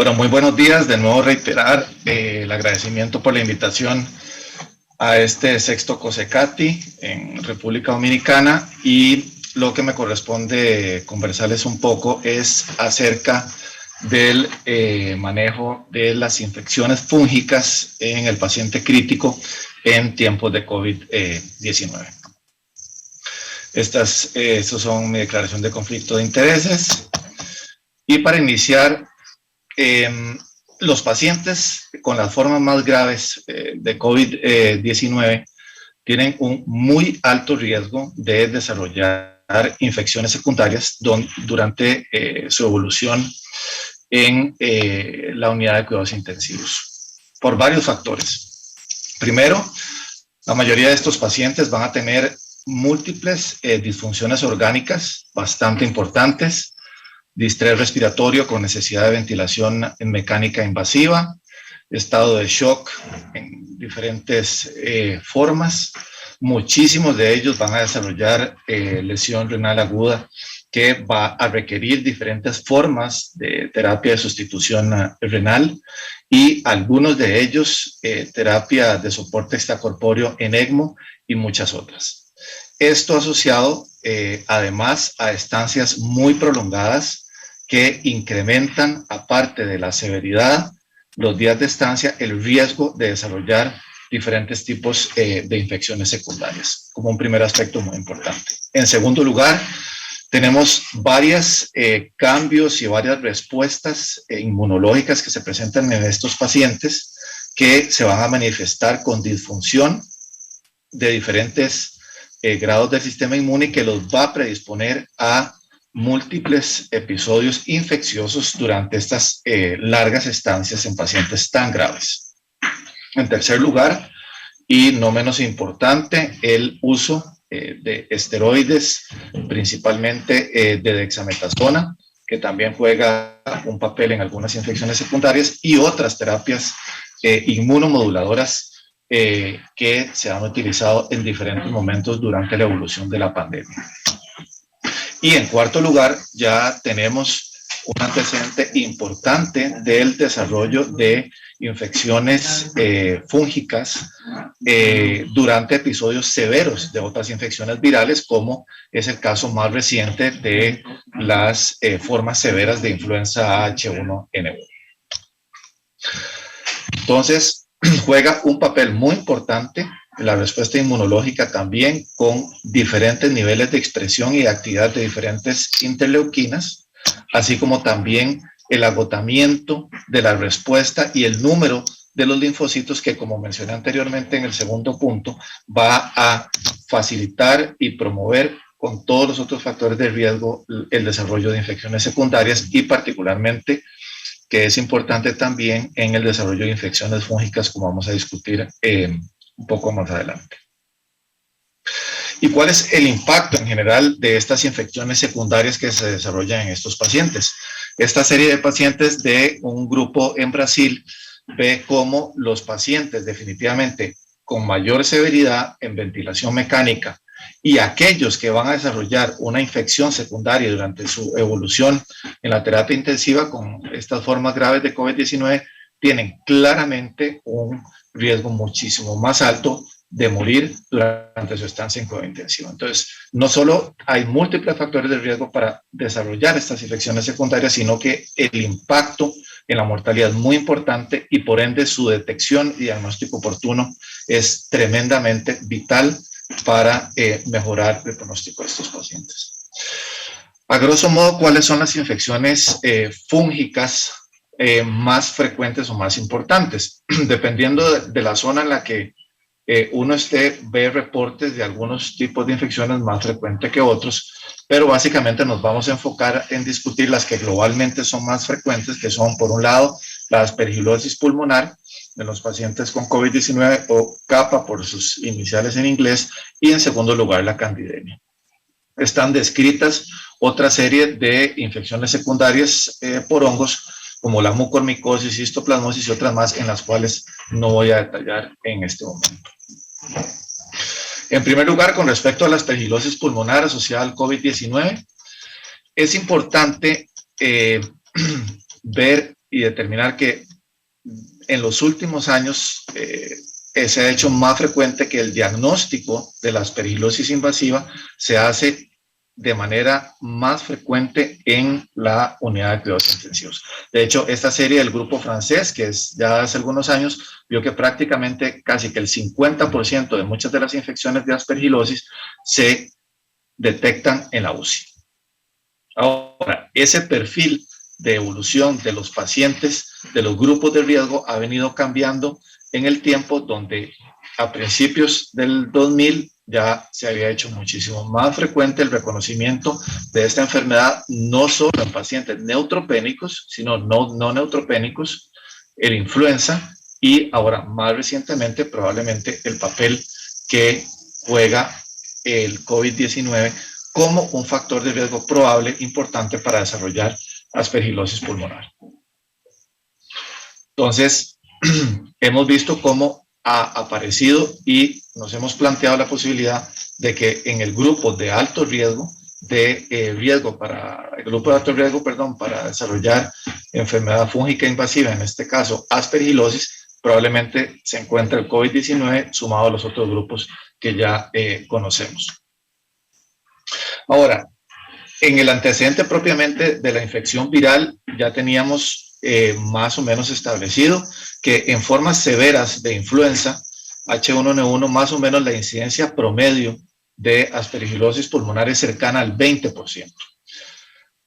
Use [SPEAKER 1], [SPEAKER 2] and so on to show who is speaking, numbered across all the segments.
[SPEAKER 1] Bueno, muy buenos días. De nuevo reiterar el agradecimiento por la invitación a este sexto COSECATI en República Dominicana, y lo que me corresponde conversarles un poco es acerca del manejo de las infecciones fúngicas en el paciente crítico en tiempos de COVID-19. Estos son mi declaración de conflicto de intereses. Y para iniciar, los pacientes con las formas más graves de COVID-19 tienen un muy alto riesgo de desarrollar infecciones secundarias durante su evolución en la unidad de cuidados intensivos, por varios factores. Primero, la mayoría de estos pacientes van a tener múltiples disfunciones orgánicas bastante importantes, distrés respiratorio con necesidad de ventilación mecánica invasiva, estado de shock en diferentes formas. Muchísimos de ellos van a desarrollar lesión renal aguda que va a requerir diferentes formas de terapia de sustitución renal, y algunos de ellos terapia de soporte extracorpóreo en ECMO y muchas otras. Esto asociado además a estancias muy prolongadas que incrementan, aparte de la severidad, los días de estancia, el riesgo de desarrollar diferentes tipos de infecciones secundarias, como un primer aspecto muy importante. En segundo lugar, tenemos varios cambios y varias respuestas inmunológicas que se presentan en estos pacientes, que se van a manifestar con disfunción de diferentes grados del sistema inmune, y que los va a predisponer a múltiples episodios infecciosos durante estas largas estancias en pacientes tan graves. En tercer lugar, y no menos importante, el uso de esteroides, principalmente de dexametasona, que también juega un papel en algunas infecciones secundarias, y otras terapias inmunomoduladoras que se han utilizado en diferentes momentos durante la evolución de la pandemia. Y en cuarto lugar, ya tenemos un antecedente importante del desarrollo de infecciones fúngicas durante episodios severos de otras infecciones virales, como es el caso más reciente de las formas severas de influenza H1N1. Entonces, juega un papel muy importante la respuesta inmunológica también, con diferentes niveles de expresión y de actividad de diferentes interleuquinas, así como también el agotamiento de la respuesta y el número de los linfocitos, que, como mencioné anteriormente en el segundo punto, va a facilitar y promover con todos los otros factores de riesgo el desarrollo de infecciones secundarias, y particularmente, que es importante también, en el desarrollo de infecciones fúngicas, como vamos a discutir un poco más adelante. ¿Y cuál es el impacto en general de estas infecciones secundarias que se desarrollan en estos pacientes? Esta serie de pacientes de un grupo en Brasil ve cómo los pacientes definitivamente con mayor severidad en ventilación mecánica, y aquellos que van a desarrollar una infección secundaria durante su evolución en la terapia intensiva con estas formas graves de COVID-19, tienen claramente un riesgo muchísimo más alto de morir durante su estancia en cuidado intensivo. Entonces, no solo hay múltiples factores de riesgo para desarrollar estas infecciones secundarias, sino que el impacto en la mortalidad es muy importante, y por ende su detección y diagnóstico oportuno es tremendamente vital para mejorar el pronóstico de estos pacientes. A grosso modo, ¿cuáles son las infecciones fúngicas más frecuentes o más importantes? Dependiendo de la zona en la que uno ve reportes de algunos tipos de infecciones más frecuentes que otros, pero básicamente nos vamos a enfocar en discutir las que globalmente son más frecuentes, que son, por un lado, la aspergilosis pulmonar de los pacientes con COVID-19, o CAPA por sus iniciales en inglés, y en segundo lugar la candidemia. Están descritas otra serie de infecciones secundarias por hongos, como la mucormicosis, histoplasmosis y otras más, en las cuales no voy a detallar en este momento. En primer lugar, con respecto a la aspergilosis pulmonar asociada al COVID-19, es importante ver y determinar que en los últimos años se ha hecho más frecuente que el diagnóstico de la aspergilosis invasiva se hace de manera más frecuente en la unidad de cuidados intensivos. De hecho, esta serie del grupo francés, que es ya hace algunos años, vio que prácticamente casi que el 50% de muchas de las infecciones de aspergilosis se detectan en la UCI. Ahora, ese perfil de evolución de los pacientes, de los grupos de riesgo, ha venido cambiando en el tiempo, donde a principios del 2000 ya se había hecho muchísimo más frecuente el reconocimiento de esta enfermedad, no solo en pacientes neutropénicos, sino no neutropénicos, el influenza, y ahora más recientemente probablemente el papel que juega el COVID-19 como un factor de riesgo probable importante para desarrollar aspergilosis pulmonar. Entonces, hemos visto cómo ha aparecido y nos hemos planteado la posibilidad de que en el grupo de alto riesgo, para desarrollar enfermedad fúngica invasiva, en este caso aspergilosis, probablemente se encuentra el COVID-19 sumado a los otros grupos que ya conocemos. Ahora, en el antecedente propiamente de la infección viral, ya teníamos más o menos establecido que en formas severas de influenza H1N1, más o menos la incidencia promedio de aspergilosis pulmonar es cercana al 20%,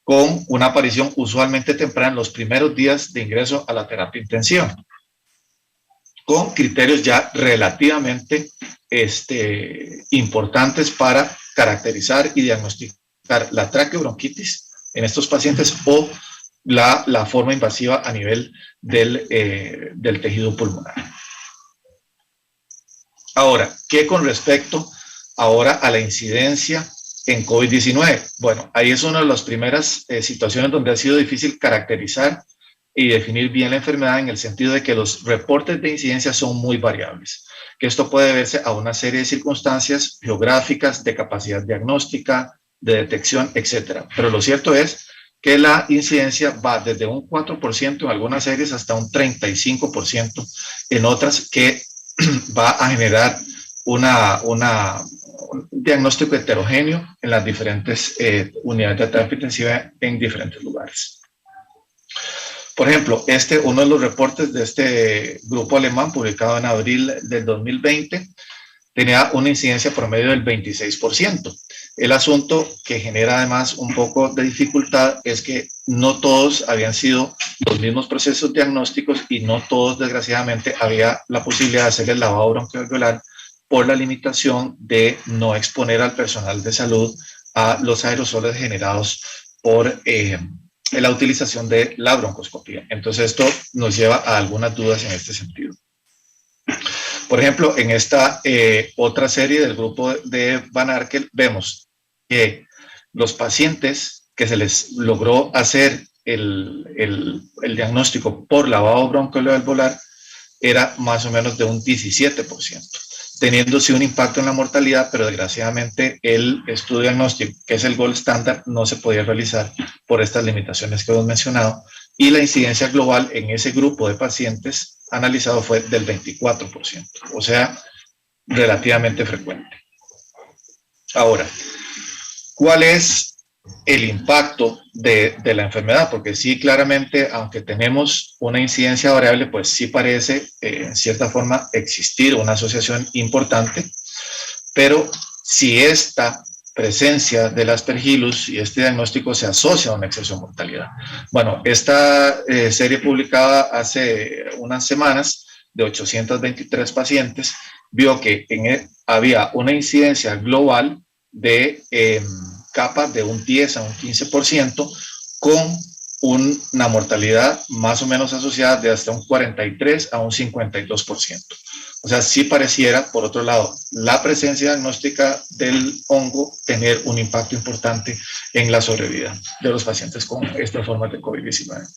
[SPEAKER 1] con una aparición usualmente temprana en los primeros días de ingreso a la terapia intensiva, con criterios ya relativamente importantes para caracterizar y diagnosticar la traqueobronquitis en estos pacientes o la forma invasiva a nivel del tejido pulmonar. Ahora, ¿qué con respecto ahora a la incidencia en COVID-19? Bueno, ahí es una de las primeras situaciones donde ha sido difícil caracterizar y definir bien la enfermedad, en el sentido de que los reportes de incidencia son muy variables, que esto puede verse a una serie de circunstancias geográficas, de capacidad diagnóstica, de detección, etcétera. Pero lo cierto es que la incidencia va desde un 4% en algunas series hasta un 35% en otras, que va a generar un diagnóstico heterogéneo en las diferentes unidades de terapia intensiva en diferentes lugares. Por ejemplo, uno de los reportes de este grupo alemán, publicado en abril del 2020, tenía una incidencia promedio del 26%. El asunto que genera además un poco de dificultad es que no todos habían sido los mismos procesos diagnósticos y no todos, desgraciadamente, había la posibilidad de hacer el lavado bronquialveolar por la limitación de no exponer al personal de salud a los aerosoles generados por la utilización de la broncoscopía. Entonces, esto nos lleva a algunas dudas en este sentido. Por ejemplo, en esta otra serie del grupo de Van Arkel, vemos que los pacientes que se les logró hacer el diagnóstico por lavado broncoalveolar era más o menos de un 17%, teniéndose un impacto en la mortalidad, pero desgraciadamente el estudio diagnóstico, que es el gold standard, no se podía realizar por estas limitaciones que hemos mencionado, y la incidencia global en ese grupo de pacientes analizado fue del 24%, o sea, relativamente frecuente. Ahora, ¿cuál es el impacto de la enfermedad? Porque sí, claramente, aunque tenemos una incidencia variable, pues sí parece en cierta forma existir una asociación importante, pero si esta presencia del aspergillus y este diagnóstico se asocia a un exceso de mortalidad. Bueno, esta serie publicada hace unas semanas de 823 pacientes vio que había una incidencia global de capa de un 10 a un 15%, con una mortalidad más o menos asociada de hasta un 43 a un 52%. O sea, sí pareciera, por otro lado, la presencia diagnóstica del hongo tener un impacto importante en la sobrevida de los pacientes con esta forma de COVID-19.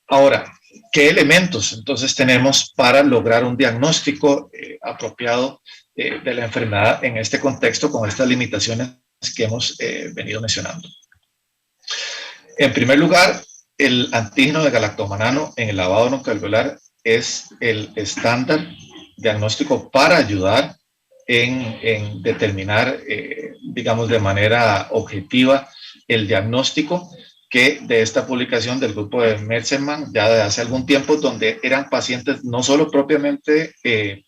[SPEAKER 1] Ahora, ¿qué elementos entonces tenemos para lograr un diagnóstico apropiado de la enfermedad en este contexto, con estas limitaciones que hemos venido mencionando? En primer lugar, el antígeno de galactomanano en el lavado broncoalveolar es el estándar diagnóstico para ayudar en determinar, digamos, de manera objetiva el diagnóstico, que de esta publicación del grupo de Merzelman ya de hace algún tiempo, donde eran pacientes no solo propiamente de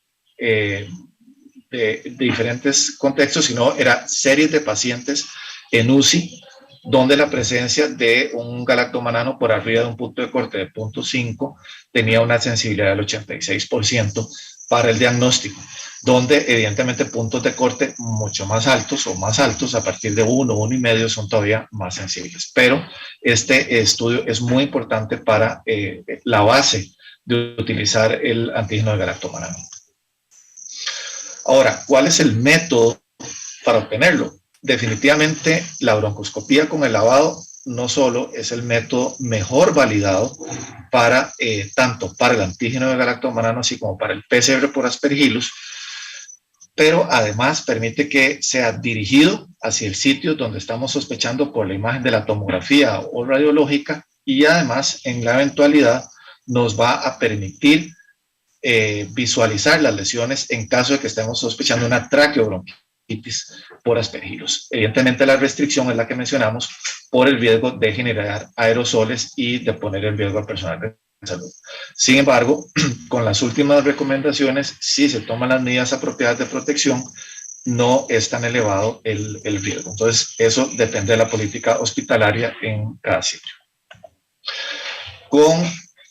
[SPEAKER 1] diferentes contextos, sino era series de pacientes en UCI, donde la presencia de un galactomanano por arriba de un punto de corte de 0.5 tenía una sensibilidad del 86% para el diagnóstico, donde evidentemente puntos de corte mucho más altos o más altos, a partir de 1, 1,5 son todavía más sensibles. Pero este estudio es muy importante para la base de utilizar el antígeno de galactomanano. Ahora, ¿cuál es el método para obtenerlo? Definitivamente la broncoscopía con el lavado no solo es el método mejor validado para tanto para el antígeno de galactomanano así como para el PCR por Aspergillus, pero además permite que sea dirigido hacia el sitio donde estamos sospechando por la imagen de la tomografía o radiológica, y además en la eventualidad nos va a permitir visualizar las lesiones en caso de que estemos sospechando una traqueobronquitis por Aspergillus. Evidentemente la restricción es la que mencionamos por el riesgo de generar aerosoles y de poner en riesgo al personal de salud. Sin embargo, con las últimas recomendaciones, si se toman las medidas apropiadas de protección, no es tan elevado el riesgo. Entonces, eso depende de la política hospitalaria en cada sitio. Con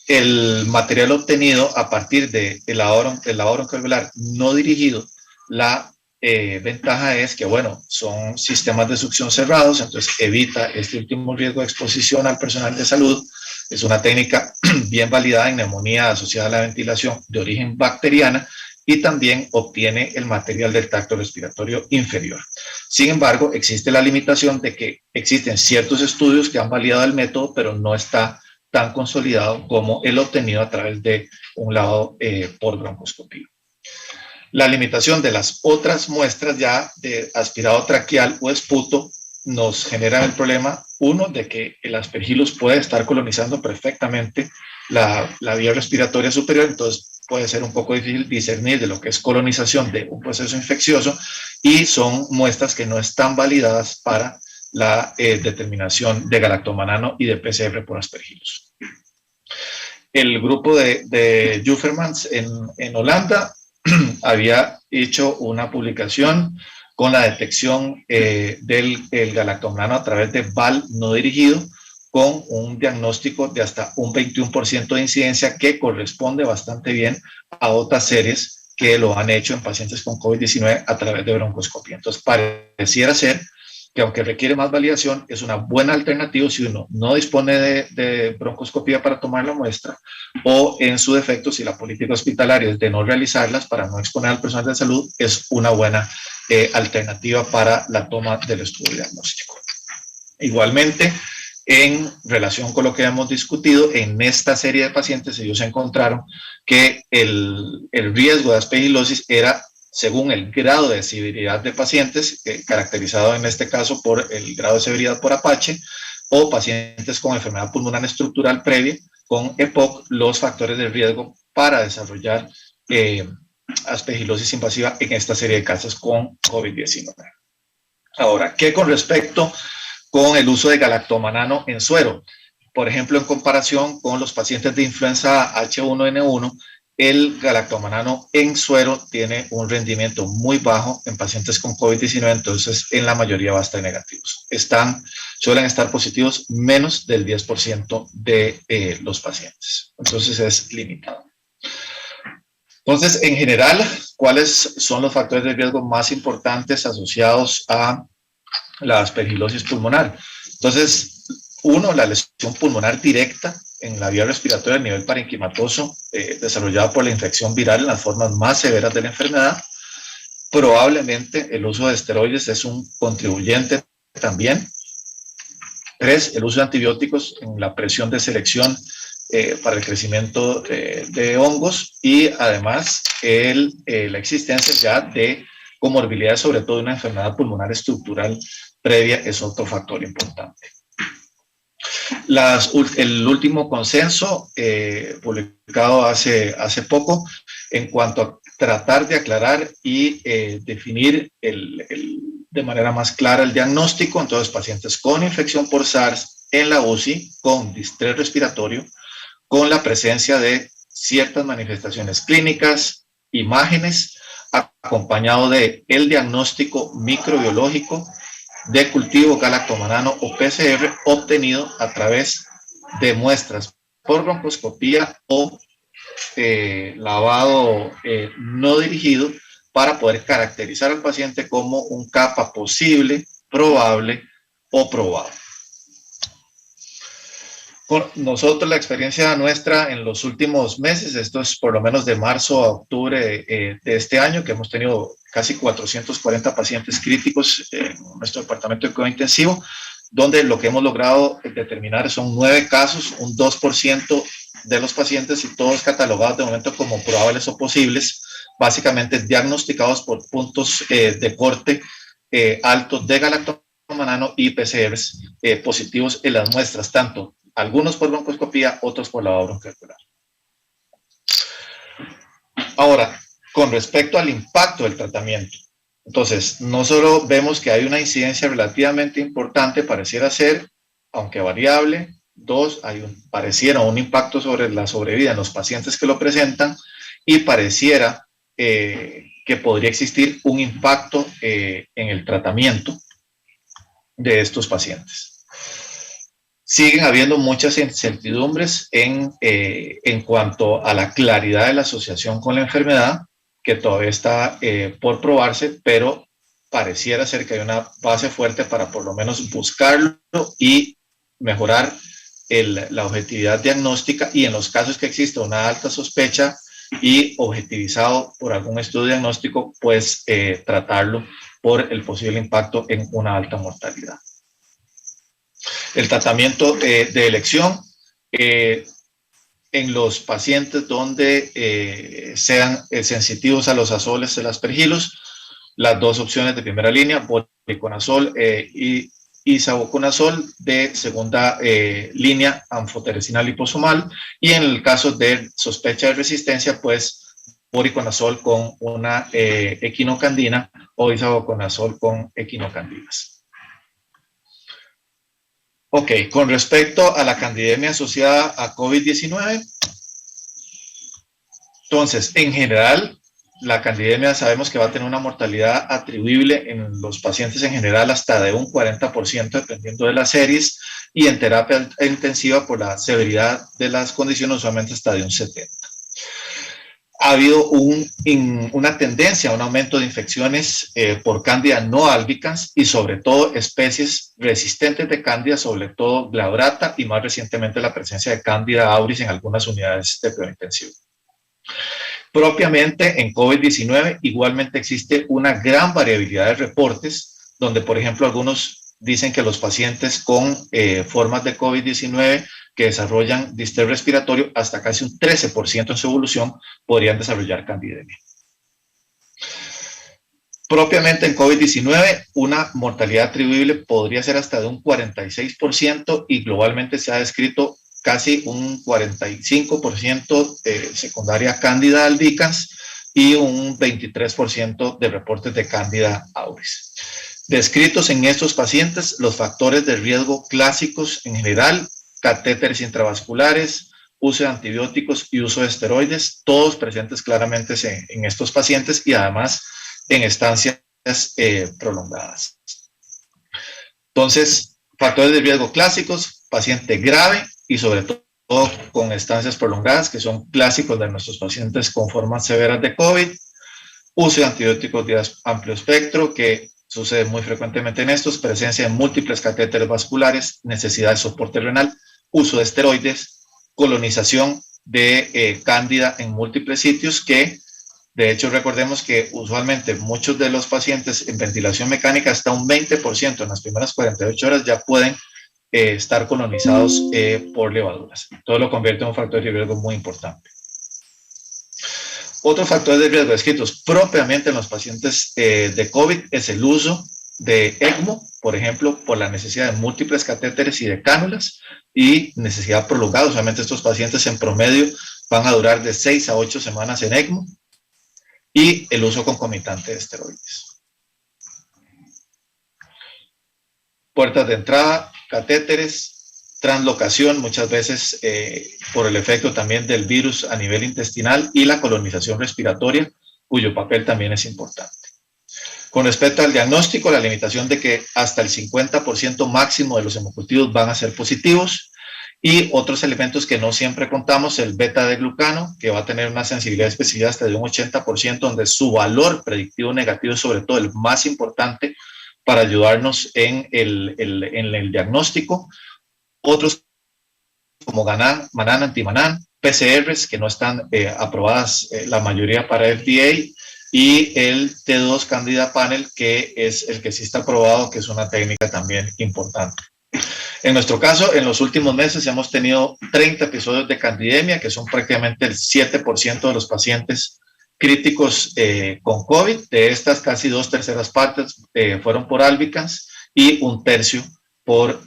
[SPEAKER 1] el material obtenido a partir del lavado broncoalveolar no dirigido, la ventaja es que, bueno, son sistemas de succión cerrados, entonces evita este último riesgo de exposición al personal de salud. Es una técnica bien validada en neumonía asociada a la ventilación de origen bacteriana, y también obtiene el material del tracto respiratorio inferior. Sin embargo, existe la limitación de que existen ciertos estudios que han validado el método, pero no está tan consolidado como el obtenido a través de un lavado por broncoscopía. La limitación de las otras muestras ya de aspirado traqueal o esputo nos genera el problema, uno, de que el Aspergillus puede estar colonizando perfectamente la vía respiratoria superior, entonces puede ser un poco difícil discernir de lo que es colonización de un proceso infeccioso, y son muestras que no están validadas para la determinación de galactomanano y de PCR por Aspergillus. El grupo de Juffermans en Holanda había hecho una publicación con la detección del galactomanano a través de VAL no dirigido, con un diagnóstico de hasta un 21% de incidencia, que corresponde bastante bien a otras series que lo han hecho en pacientes con COVID-19 a través de broncoscopia. Entonces, pareciera ser que, aunque requiere más validación, es una buena alternativa si uno no dispone de broncoscopía para tomar la muestra, o en su defecto, si la política hospitalaria es de no realizarlas para no exponer al personal de salud, es una buena alternativa para la toma del estudio diagnóstico. Igualmente, en relación con lo que hemos discutido, en esta serie de pacientes ellos encontraron que el riesgo de aspergilosis era según el grado de severidad de pacientes, caracterizado en este caso por el grado de severidad por Apache, o pacientes con enfermedad pulmonar estructural previa, con EPOC, los factores de riesgo para desarrollar aspergilosis invasiva en esta serie de casos con COVID-19. Ahora, ¿qué con respecto con el uso de galactomanano en suero? Por ejemplo, en comparación con los pacientes de influenza H1N1, el galactomanano en suero tiene un rendimiento muy bajo en pacientes con COVID-19, entonces en la mayoría va a estar negativos. Suelen estar positivos menos del 10% de los pacientes, entonces es limitado. Entonces, en general, ¿cuáles son los factores de riesgo más importantes asociados a la aspergilosis pulmonar? Entonces, uno, la lesión pulmonar directa en la vía respiratoria a nivel parenquimatoso, desarrollada por la infección viral en las formas más severas de la enfermedad. Probablemente el uso de esteroides es un contribuyente también. 3, el uso de antibióticos en la presión de selección para el crecimiento de hongos, y además la existencia ya de comorbilidades, sobre todo una enfermedad pulmonar estructural previa, es otro factor importante. El último consenso publicado hace poco en cuanto a tratar de aclarar y definir de manera más clara el diagnóstico. Entonces, pacientes con infección por SARS en la UCI, con distrés respiratorio, con la presencia de ciertas manifestaciones clínicas, imágenes, acompañado de el diagnóstico microbiológico de cultivo galactomanano o PCR obtenido a través de muestras por broncoscopía o lavado no dirigido para poder caracterizar al paciente como un CAPA posible, probable o probado. Con nosotros, la experiencia nuestra en los últimos meses, esto es por lo menos de marzo a octubre de este año, que hemos tenido casi 440 pacientes críticos en nuestro departamento de cuidado intensivo, donde lo que hemos logrado determinar son 9 casos, un 2% de los pacientes, y todos catalogados de momento como probables o posibles, básicamente diagnosticados por puntos de corte altos de galactomanano y PCRs positivos en las muestras, tanto algunos por broncoscopía, otros por lavado bronquial. Ahora, con respecto al impacto del tratamiento, entonces, no solo vemos que hay una incidencia relativamente importante, pareciera ser, aunque variable. 2, pareciera un impacto sobre la sobrevida en los pacientes que lo presentan, y pareciera que podría existir un impacto en el tratamiento de estos pacientes. Siguen habiendo muchas incertidumbres en cuanto a la claridad de la asociación con la enfermedad, que todavía está por probarse, pero pareciera ser que hay una base fuerte para por lo menos buscarlo y mejorar la objetividad diagnóstica, y en los casos que existe una alta sospecha y objetivizado por algún estudio diagnóstico, pues tratarlo por el posible impacto en una alta mortalidad. El tratamiento de elección en los pacientes donde sean sensitivos a los azoles y aspergilos, las 2 opciones de primera línea, voriconazol y isavuconazol; de segunda línea, anfoteresina liposomal; y en el caso de sospecha de resistencia, pues voriconazol con una equinocandina o isavuconazol con equinocandinas. Ok, con respecto a la candidemia asociada a COVID-19, entonces, en general, la candidemia sabemos que va a tener una mortalidad atribuible en los pacientes en general hasta de un 40%, dependiendo de las series, y en terapia intensiva por la severidad de las condiciones usualmente hasta de un 70%. Ha habido una tendencia a un aumento de infecciones por Candida no albicans, y sobre todo especies resistentes de Candida, sobre todo glaurata, y más recientemente la presencia de Candida auris en algunas unidades de cuidado intensivo. Propiamente en COVID-19 igualmente existe una gran variabilidad de reportes, donde por ejemplo algunos dicen que los pacientes con formas de COVID-19 que desarrollan distrés respiratorio, hasta casi un 13% en su evolución, podrían desarrollar candidemia. Propiamente en COVID-19, una mortalidad atribuible podría ser hasta de un 46%, y globalmente se ha descrito casi un 45% de secundaria Candida albicans y un 23% de reportes de Candida auris. Descritos en estos pacientes los factores de riesgo clásicos en general: catéteres intravasculares, uso de antibióticos y uso de esteroides, todos presentes claramente en estos pacientes, y además en estancias prolongadas. Entonces, factores de riesgo clásicos: paciente grave y sobre todo con estancias prolongadas, que son clásicos de nuestros pacientes con formas severas de COVID; uso de antibióticos de amplio espectro, que sucede muy frecuentemente en estos; presencia de múltiples catéteres vasculares; necesidad de soporte renal; uso de esteroides; colonización de cándida en múltiples sitios, que de hecho recordemos que usualmente muchos de los pacientes en ventilación mecánica, hasta un 20% en las primeras 48 horas ya pueden estar colonizados por levaduras. Todo lo convierte en un factor de riesgo muy importante. Otro factor de riesgo descritos propiamente en los pacientes de COVID es el uso de ECMO, por ejemplo, por la necesidad de múltiples catéteres y de cánulas y necesidad prolongada. Usualmente estos pacientes en promedio van a durar de 6 a 8 semanas en ECMO, y el uso concomitante de esteroides. Puertas de entrada, catéteres, translocación, muchas veces por el efecto también del virus a nivel intestinal, y la colonización respiratoria, cuyo papel también es importante. Con respecto al diagnóstico, la limitación de que hasta el 50% máximo de los hemocultivos van a ser positivos, y otros elementos que no siempre contamos, el beta-de-glucano, que va a tener una sensibilidad específica hasta de un 80%, donde su valor predictivo negativo es sobre todo el más importante para ayudarnos en el diagnóstico. Otros como Manan, Antimanan, PCRs, que no están aprobadas la mayoría para FDA, y el T2 Candida Panel, que es el que sí está aprobado, que es una técnica también importante. En nuestro caso, en los últimos meses hemos tenido 30 episodios de candidemia, que son prácticamente el 7% de los pacientes críticos con COVID. De estas, casi 2/3 partes fueron por albicans y 1/3 por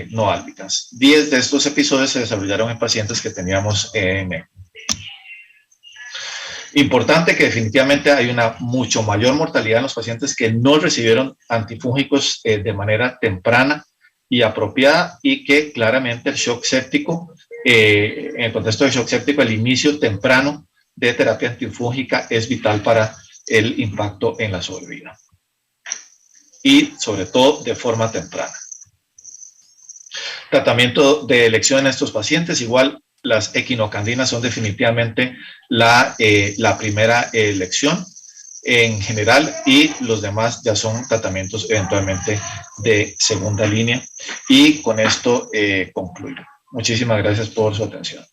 [SPEAKER 1] no albicans. 10 de estos episodios se desarrollaron en pacientes que teníamos ECMO. Importante que definitivamente hay una mucho mayor mortalidad en los pacientes que no recibieron antifúngicos de manera temprana y apropiada, y que claramente el shock séptico, en el contexto del shock séptico, el inicio temprano de terapia antifúngica es vital para el impacto en la sobrevida, y sobre todo de forma temprana. Tratamiento de elección en estos pacientes, igual las equinocandinas son definitivamente la primera elección en general, y los demás ya son tratamientos eventualmente de segunda línea. Y con esto concluyo. Muchísimas gracias por su atención.